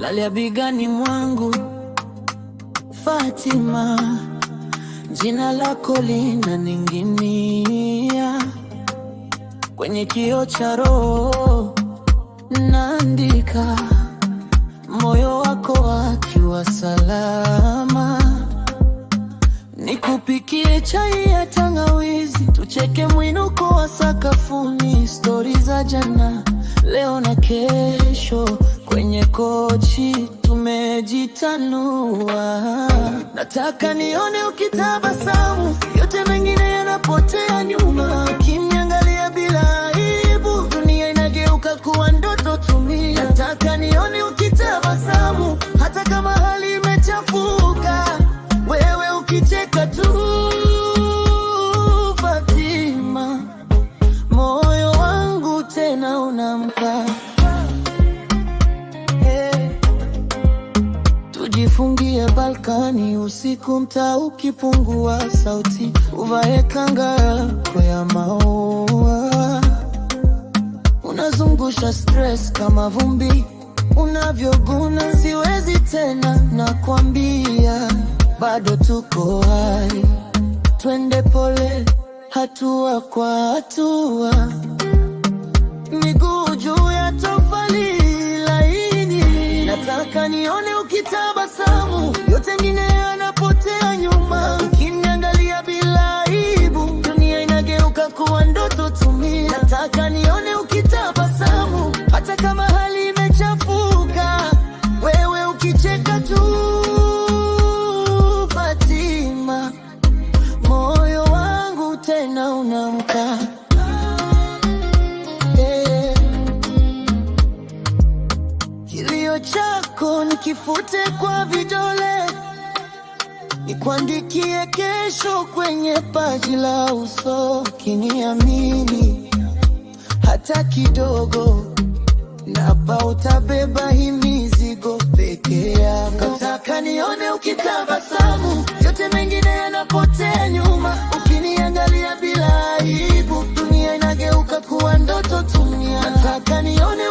lalia bigani mwangu. Fatima, jina lako linaning'inia kwenye kioo cha roho, naandika moyo wako akiwa salama. Nikupikie chai ya tangawizi, tucheke mwinuko wa sakafuni, stori za jana, leo na kesho. Kwenye kochi tumejitanua, nataka nione ukitabasamu, yote mengine yanapotea nyuma. Ukiniangalia bila aibu, dunia inageuka kuwa ndoto tumia. Nataka nione ukitabasamu, hata kama hali imechafuka, wewe ukicheka tu. Fatima, moyo wangu tena unamka. Tujifungie balkani usiku, mtaa ukipungua sauti, uvae kanga yako ya maua. Unazungusha stress kama vumbi, unavyoguna siwezi tena, nakwambia bado tuko hai. Twende pole, hatua kwa hatua, miguu juu ya tofali laini. Nataka nione ukitabasamu, yote mengine yanapotea nyuma. Ukiniangalia bila aibu, dunia inageuka kuwa ndoto tumia. Nataka nione ukitabasamu, hata kama hali imechafuka, wewe ukicheka tu. Fatima, moyo wangu tena unamka. Kilio chako nikifute kwa vidole, nikuandikie kesho kwenye paji la uso. Ukiniamini hata kidogo, napa utabeba hii mizigo peke yako. Nataka nione ukitabasamu, yote mengine yanapotea nyuma. Ukiniangalia bila aibu, dunia inageuka kuwa ndoto tumia. Nataka nione